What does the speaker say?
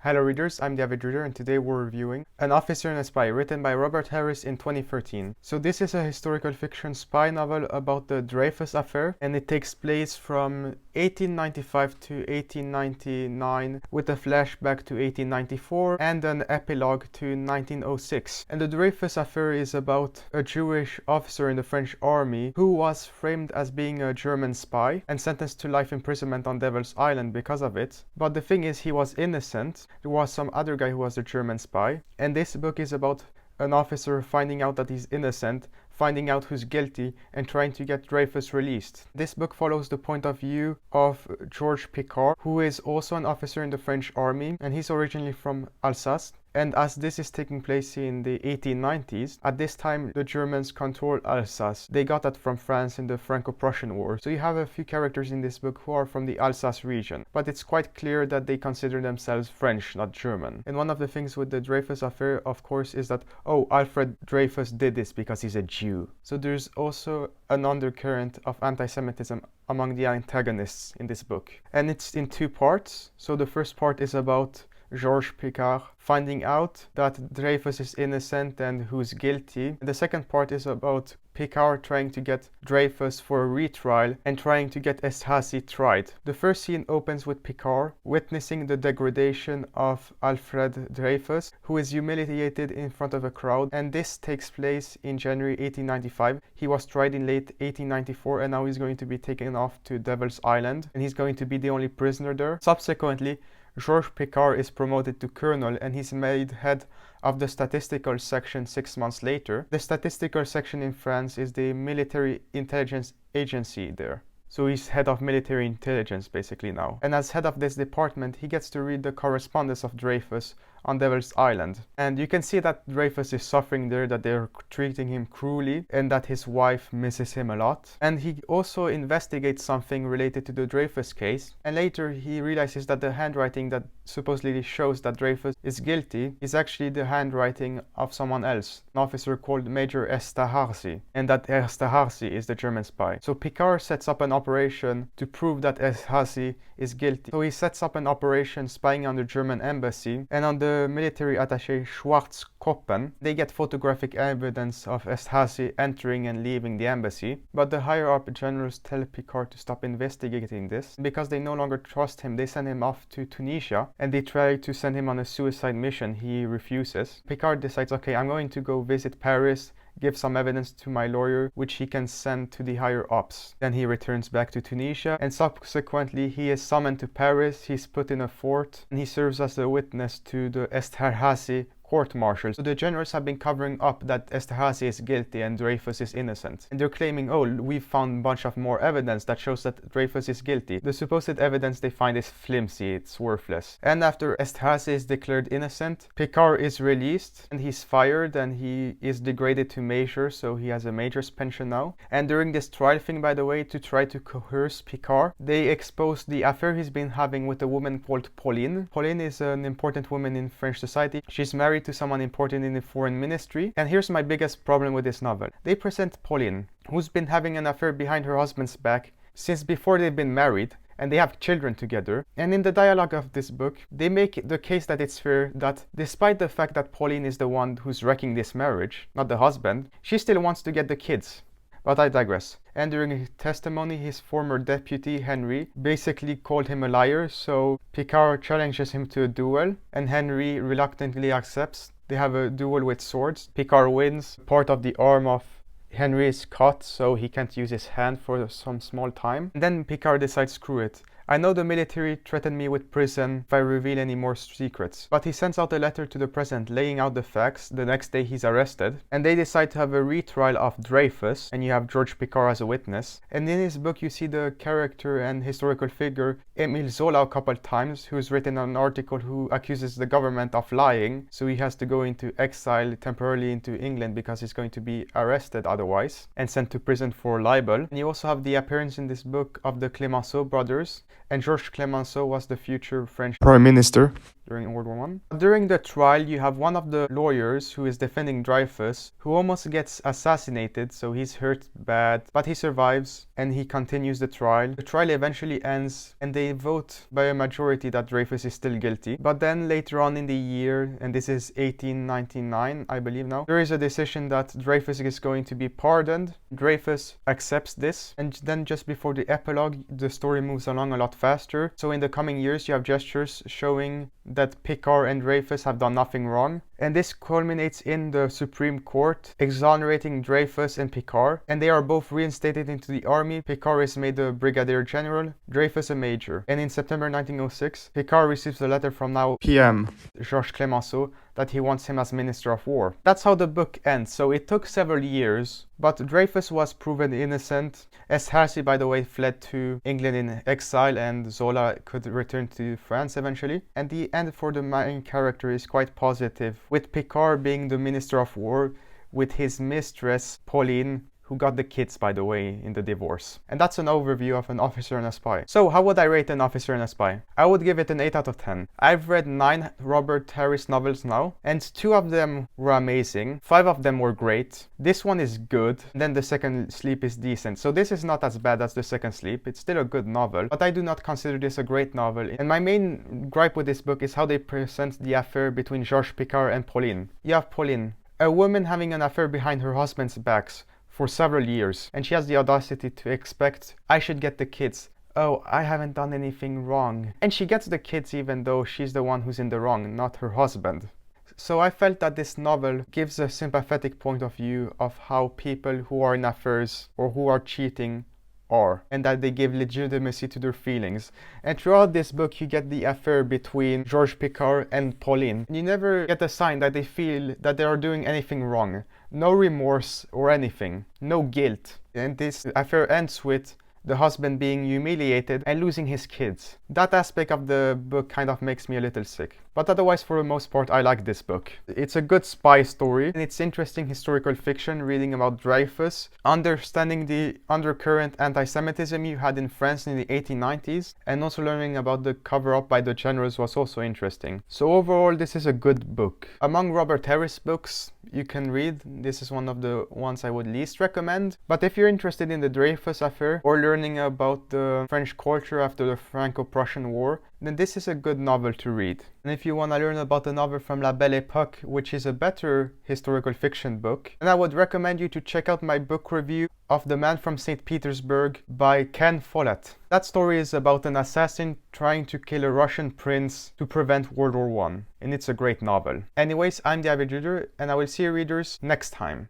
Hello readers, I'm the Avid reader and today we're reviewing An Officer and a Spy, written by Robert Harris in 2013. So this is a historical fiction spy novel about the Dreyfus Affair, and it takes place from 1895 to 1899 with a flashback to 1894 and an epilogue to 1906. And the Dreyfus Affair is about a Jewish officer in the French army who was framed as being a German spy and sentenced to life imprisonment on Devil's Island because of it. But the thing is, he was innocent. There was some other guy who was a German spy, and this book is about an officer finding out that he's innocent, finding out who's guilty, and trying to get Dreyfus released. This book follows the point of view of Georges Picard, who is also an officer in the French army, and he's originally from Alsace. And as this is taking place in the 1890s, at this time the Germans control Alsace. They got that from France in the Franco-Prussian War. So you have a few characters in this book who are from the Alsace region. But it's quite clear that they consider themselves French, not German. And one of the things with the Dreyfus Affair, of course, is that, oh, Alfred Dreyfus did this because he's a Jew. So there's also an undercurrent of anti-Semitism among the antagonists in this book. And it's in two parts. So the first part is about Georges Picard finding out that Dreyfus is innocent and who's guilty. The second part is about Picard trying to get Dreyfus for a retrial and trying to get Esterhazy tried. The first scene opens with Picard witnessing the degradation of Alfred Dreyfus, who is humiliated in front of a crowd, and this takes place in January 1895. He was tried in late 1894 and now he's going to be taken off to Devil's Island and he's going to be the only prisoner there. Subsequently, Georges Picard is promoted to colonel and he's made head of the statistical section 6 months later. The statistical section in France is the military intelligence agency there. So he's head of military intelligence basically now. And as head of this department, he gets to read the correspondence of Dreyfus on Devil's Island. And you can see that Dreyfus is suffering there, that they're treating him cruelly, and that his wife misses him a lot. And he also investigates something related to the Dreyfus case. And later he realizes that the handwriting that supposedly shows that Dreyfus is guilty is actually the handwriting of someone else, an officer called Major Esterhazy, and that Esterhazy is the German spy. So Picard sets up an operation to prove that Esterhazy is guilty. So he sets up an operation spying on the German embassy and on the military attaché Schwarzkoppen. They get photographic evidence of Esterhazy entering and leaving the embassy, but the higher up generals tell Picard to stop investigating this. Because they no longer trust him, they send him off to Tunisia and they try to send him on a suicide mission. He refuses. Picard decides, okay, I'm going to go visit Paris, give some evidence to my lawyer, which he can send to the higher ups. Then he returns back to Tunisia, and subsequently he is summoned to Paris. He's put in a fort, and he serves as a witness to the Esterhazy court-martial. So the generals have been covering up that Esterhazy is guilty and Dreyfus is innocent. And they're claiming, oh, we've found a bunch of more evidence that shows that Dreyfus is guilty. The supposed evidence they find is flimsy, it's worthless. And after Esterhazy is declared innocent, Picard is released and he's fired and he is degraded to major, so he has a major's pension now. And during this trial thing, by the way, to try to coerce Picard, they expose the affair he's been having with a woman called Pauline. Pauline is an important woman in French society. She's married to someone important in the foreign ministry. And here's my biggest problem with this novel. They present Pauline, who's been having an affair behind her husband's back since before they've been married, and they have children together. And in the dialogue of this book, they make the case that it's fair that despite the fact that Pauline is the one who's wrecking this marriage, not the husband, she still wants to get the kids. But I digress. And during his testimony, his former deputy, Henry, basically called him a liar, so Picard challenges him to a duel, and Henry reluctantly accepts. They have a duel with swords. Picard wins. Part of the arm of Henry is cut, so he can't use his hand for some small time. And then Picard decides, screw it. I know the military threatened me with prison if I reveal any more secrets. But he sends out a letter to the president laying out the facts. The next day he's arrested. And they decide to have a retrial of Dreyfus. And you have Georges Picard as a witness. And in his book you see the character and historical figure Émile Zola a couple times, who's written an article who accuses the government of lying. So he has to go into exile temporarily into England because he's going to be arrested otherwise and sent to prison for libel. And you also have the appearance in this book of the Clemenceau brothers. And Georges Clemenceau was the future French Prime Minister during World War I. them. During the trial, you have one of the lawyers who is defending Dreyfus, who almost gets assassinated, so he's hurt bad, but he survives and he continues the trial. The trial eventually ends and they vote by a majority that Dreyfus is still guilty. But then later on in the year, and this is 1899, I believe now, there is a decision that Dreyfus is going to be pardoned. Dreyfus accepts this, and then just before the epilogue, the story moves along a lot faster. So in the coming years, you have gestures showing that Picard and Dreyfus have done nothing wrong. And this culminates in the Supreme Court exonerating Dreyfus and Picard, and they are both reinstated into the army. Picard is made a brigadier general, Dreyfus a major. And in September 1906, Picard receives a letter from now PM Georges Clemenceau that he wants him as Minister of War. That's how the book ends, so it took several years, but Dreyfus was proven innocent. Esterhazy, by the way, fled to England in exile, and Zola could return to France eventually. And the end for the main character is quite positive, with Picard being the Minister of War, with his mistress, Pauline, who got the kids, by the way, in the divorce. And that's an overview of An Officer and a Spy. So how would I rate An Officer and a Spy? I would give it an 8 out of 10. I've read 9 Robert Harris novels now, and 2 of them were amazing, 5 of them were great. This one is good, and then The Second Sleep is decent. So this is not as bad as The Second Sleep. It's still a good novel, but I do not consider this a great novel. And my main gripe with this book is how they present the affair between Georges Picard and Pauline. You have Pauline, a woman having an affair behind her husband's backs for several years, and she has the audacity to expect, I should get the kids. Oh, I haven't done anything wrong. And she gets the kids even though she's the one who's in the wrong, not her husband. So I felt that this novel gives a sympathetic point of view of how people who are in affairs or who are cheating are, and that they give legitimacy to their feelings. And throughout this book, you get the affair between Georges Picard and Pauline. You never get a sign that they feel that they are doing anything wrong. No remorse or anything. No guilt. And this affair ends with the husband being humiliated and losing his kids. That aspect of the book kind of makes me a little sick. But otherwise, for the most part, I like this book. It's a good spy story, and it's interesting historical fiction, reading about Dreyfus, understanding the undercurrent anti-Semitism you had in France in the 1890s, and also learning about the cover-up by the generals was also interesting. So overall, this is a good book. Among Robert Harris books you can read, this is one of the ones I would least recommend. But if you're interested in the Dreyfus Affair, or learning about the French culture after the Franco-Prussian War, then this is a good novel to read. And if you want to learn about a novel from La Belle Époque, which is a better historical fiction book, then I would recommend you to check out my book review of The Man from St. Petersburg by Ken Follett. That story is about an assassin trying to kill a Russian prince to prevent World War I, and it's a great novel. Anyways, I'm the Avid Reader, and I will see you readers next time.